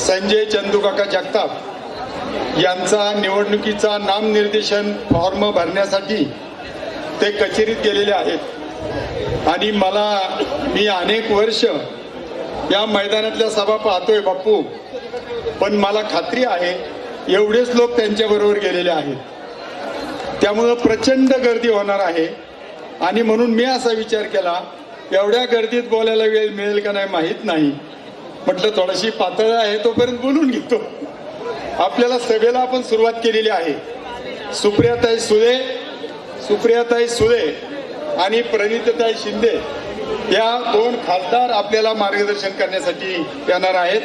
संजय चंदूकाका जगताप यांचा निवडणुकीचा नामनिर्देशन फॉर्म भरण्यासाठी ते कचेरीत गेलेले आहेत आणि मी अनेक वर्ष या मैदानातल्या सभा पाहतोय बापू, पण मला खात्री आहे एवढेच लोक त्यांच्याबरोबर गेलेले आहेत. त्यामुळं प्रचंड गर्दी होणार आहे आणि म्हणून मी असा विचार केला, एवढ्या गर्दीत बोलायला वेळ मिळेल का नाही माहीत नाही, म्हटलं थोडीशी पातळ आहे तोपर्यंत बोलून घेतो. आपल्याला सभेला आपण सुरुवात केलेली आहे. सुप्रियाताई सुळे आणि प्रणितताई शिंदे या दोन खासदार आपल्याला मार्गदर्शन करण्यासाठी येणार आहेत.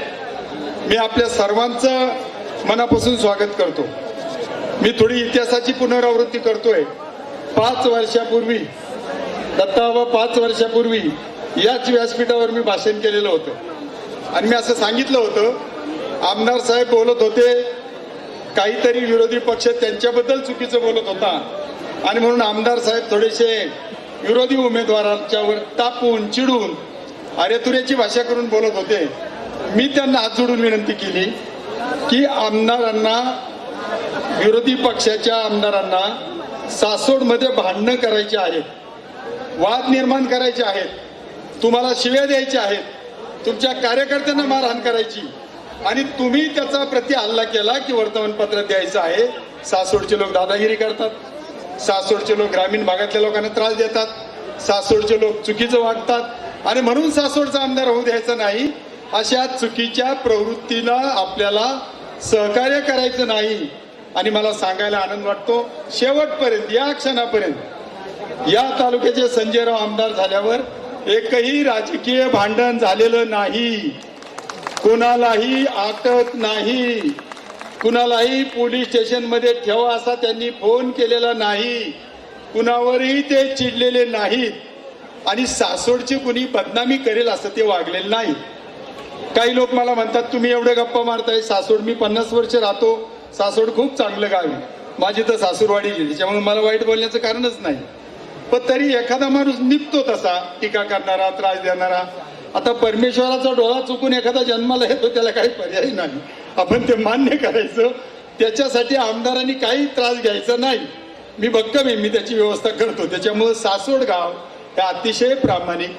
मी आपल्या सर्वांचं मनापासून स्वागत करतो. मी थोडी इतिहासाची पुनरावृत्ती करतोय. 5 वर्षापूर्वी दत्ताबा 5 वर्षापूर्वी याच व्यासपीठावर मी भाषण केलेलं होतं आणि मी असं सांगितलं होतं, आमदार साहेब बोलत होते, काहीतरी विरोधी पक्ष त्यांच्याबद्दल चुकीचं बोलत होता आणि म्हणून आमदार साहेब थोडेसे विरोधी उमेदवारांच्यावर तापून चिडून अरेतुऱ्याची भाषा करून बोलत होते. मी त्यांना हात जोडून विनंती केली की आमदारांना, विरोधी पक्षाच्या आमदारांना सासोडमध्ये भांडणं करायची आहेत, वाद निर्माण करायचे आहेत, तुम्हाला शिव्या द्यायच्या आहेत, तुमच्या कार्यकर्त्यांना मारहाण करायची आणि तुम्ही त्याचा प्रति हल्ला केला की वर्तमानपत्रात द्यायचं आहे. सासोडचे लोक दादागिरी करतात, सासोडचे लोक ग्रामीण भागातल्या लोकांना त्रास देतात, सासोडचे लोक चुकीचं वागतात आणि म्हणून सासोडचा आमदार होऊ द्यायचा नाही. अशा चुकीच्या प्रवृत्तीला आपल्याला सहकार्य करायचं नाही. आणि मला सांगायला आनंद वाटतो, शेवटपर्यंत या क्षणापर्यंत या तालुक्याचे संजयराव आमदार झाल्यावर एकही राजकीय भांडण झालेलं नाही, कुणालाही अटक नाही, कुणालाही पोलीस स्टेशनमध्ये ठेवा असा त्यांनी फोन केलेला नाही, कुणावरही ते चिडलेले नाहीत आणि सासोडची कुणी बदनामी करेल असं ते वागलेलं नाही. काही लोक मला म्हणतात, तुम्ही एवढे गप्पा मारताय, सासोड मी 50 वर्ष राहतो, सासोड खूप चांगलं गाव आहे, माझी तर सासूरवाडी गेली, त्याच्यामुळे मला वाईट बोलण्याचं कारणच नाही. पण तरी एखादा माणूस निघतो तसा टीका करणारा, त्रास देणारा. आता परमेश्वराचा डोळा चुकून एखादा जन्माला येतो, त्याला काही पर्याय नाही, आपण ते मान्य करायचं. त्याच्यासाठी आमदारांनी काही त्रास घ्यायचा नाही. मी भक्कम आहे, मी त्याची व्यवस्था करतो. त्याच्यामुळे सासोड गाव हे अतिशय प्रामाणिक,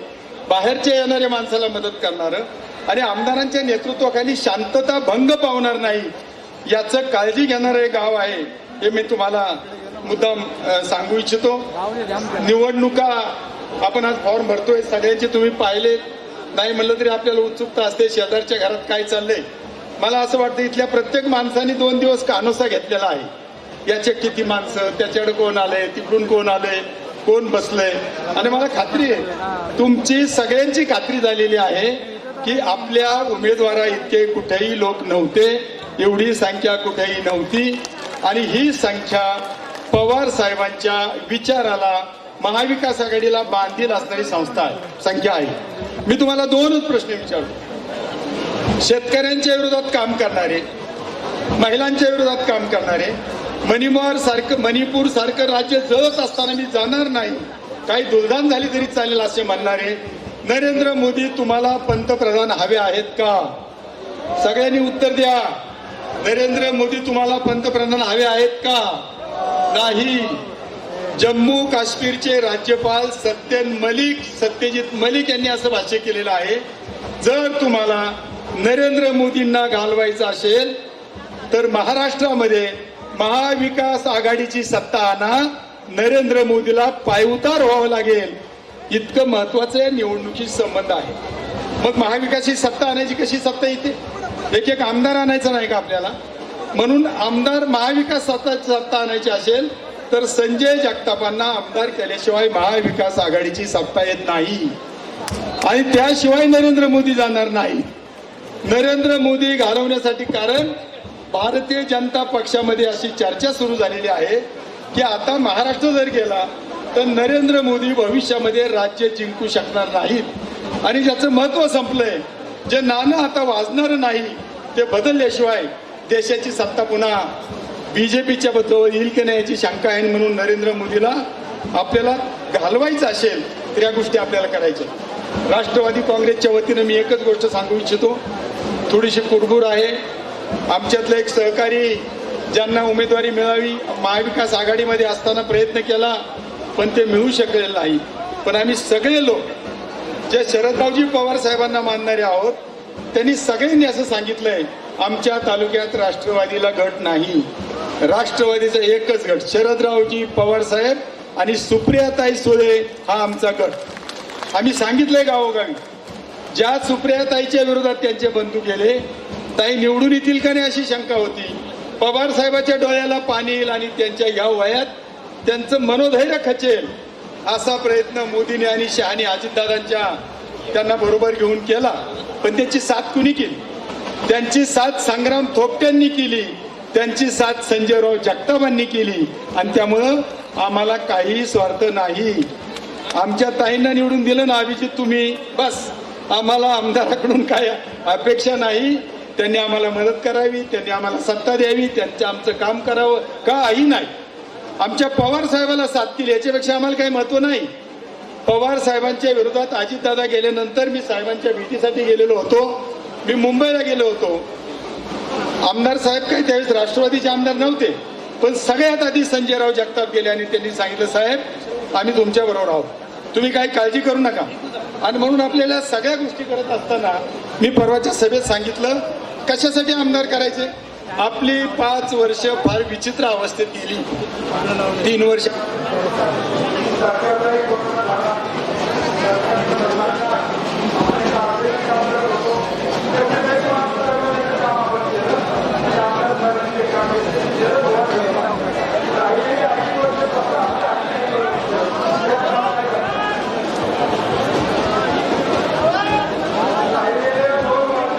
बाहेरच्या येणाऱ्या माणसाला मदत करणारं आणि आमदारांच्या नेतृत्वाखाली शांतता भंग पावणार नाही याचं काळजी घेणारं गाव आहे. हे मी तुम्हाला मुद्दाम सांगू इच्छितो. निवडणुका आपण आज फॉर्म भरतोय, सगळ्यांचे तुम्ही पाहिले नाही म्हणलं तरी आपल्याला उत्सुकता असते, शेजारच्या घरात काय चाललंय. मला असं वाटतं इथल्या प्रत्येक माणसाने 2 दिवस कानोसा घेतलेला आहे. याचे किती माणसं, त्याच्याकडे कोण आले, तिकडून कोण आले, कोण बसलंय. आणि मला खात्री आहे, तुमची सगळ्यांची खात्री झालेली आहे की आपल्या उमेदवारा इतके कुठेही लोक नव्हते, एवढी संख्या कुठेही नव्हती आणि ही संख्या पवार साहेबांच्या विचाराला, महाविकास आघाडीला बांधील असणारी संख्या आहे. मी तुम्हाला 2च प्रश्न विचारतो. शेतकऱ्यांच्या विरोधात काम करणारे, महिलांच्या विरोधात काम करणारे, मणिपूर सारखं राज्य जळत असताना मी जाणार नाही, काही दुर्दान झाली तरी चालेल असे म्हणणारे, नरेंद्र मोदी तुम्हाला पंतप्रधान हवे आहेत का? सगळ्यांनी उत्तर द्या. नरेंद्र मोदी तुम्हाला पंतप्रधान हवे आहेत का? नाही. जम्मू काश्मीरचे राज्यपाल सत्यजित मलिक यांनी असं भाष्य केलेलं आहे, जर तुम्हाला नरेंद्र मोदींना घालवायचं असेल तर महाराष्ट्रामध्ये महाविकास आघाडीची सत्ता आणा, नरेंद्र मोदीला पायउतार व्हावं लागेल. इतकं महत्वाचं निवडणुकीशी संबंध आहे. मग महाविकासची सत्ता आणायची कशी सत्ता येते? एक आमदार आणायचा नाही का आपल्याला? म्हणून आमदार महाविकास सत्ता आणायची असेल तर संजय जगतापांना आमदार केल्याशिवाय महाविकास आघाडीची सत्ता येत नाही आणि त्याशिवाय नरेंद्र मोदी जाणार नाही. नरेंद्र मोदी घालवण्यासाठी, कारण भारतीय जनता पक्षामध्ये अशी चर्चा सुरू झालेली आहे की आता महाराष्ट्र जर गेला तर नरेंद्र मोदी भविष्यामध्ये राज्य जिंकू शकणार नाहीत आणि ज्याचं महत्व संपलंय. जे नाणं आता वाजणारं नाही ते बदलल्याशिवाय देशाची सत्ता पुन्हा बीजेपीच्या बद्दल येईल की नाही याची शंका आहे. म्हणून नरेंद्र मोदीला आपल्याला घालवायचं असेल तर या गोष्टी आपल्याला करायच्या. राष्ट्रवादी काँग्रेसच्या वतीनं मी एकच गोष्ट सांगू इच्छितो थोडीशी कुरबुर आहे. आमच्यातलं एक सहकारी ज्यांना उमेदवारी मिळावी महाविकास आघाडीमध्ये असताना प्रयत्न केला पण ते मिळू शकलेलं नाही. पण आम्ही सगळे लोक जे शरदरावजी पवार साहेबांना मानणारे आहोत त्यांनी सगळ्यांनी असं सांगितलंय आमच्या तालुक्यात राष्ट्रवादीला गट नाही. राष्ट्रवादीचा एकच गट शरदरावजी पवार साहेब आणि सुप्रियाताई सुळे हा आमचा गट. आम्ही सांगितलंय गावोगावी. ज्या सुप्रियाताईच्या विरोधात त्यांचे बंधू गेले ताई निवडून येतील का नाही अशी शंका होती. पवार साहेबाच्या डोळ्याला पाणी येईल आणि त्यांच्या या वयात त्यांचं मनोधैर्य खचेल असा प्रयत्न मोदींनी आणि शहानी अजितदादांच्या त्यांना बरोबर घेऊन केला. पण त्याची साथ कुणी केली? त्यांची साथ संग्राम थोपट्यांनी केली, त्यांची साथ संजयराव जगतापांनी केली. आणि त्यामुळं आम्हाला काही स्वार्थ नाही. आमच्या ताईंना निवडून दिलं ना अभिजित तुम्ही, बस आम्हाला आमदाराकडून काय अपेक्षा नाही. त्यांनी आम्हाला मदत करावी, त्यांनी आम्हाला सत्ता द्यावी, त्यांचं आमचं काम करावं काही नाही. आमच्या पवार साहेबाला साथ केली याच्यापेक्षा आम्हाला काही महत्व नाही. पवार साहेबांच्या विरोधात अजितदादा गेल्यानंतर मी साहेबांच्या भेटीसाठी गेलेलो होतो. मी मुंबईला गेलो होतो. आमदार साहेब काही त्यावेळेस राष्ट्रवादीचे आमदार नव्हते पण सगळ्यात आधी संजयराव जगताप गेले आणि त्यांनी सांगितलं साहेब आम्ही तुमच्या बरोबर आहोत, तुम्ही काही काळजी करू नका. आणि म्हणून आपल्याला सगळ्या गोष्टी करत असताना मी परवाच्या सभेत सांगितलं कशासाठी आमदार करायचे. आपली 5 वर्ष फार विचित्र अवस्थेत गेली. 3 वर्ष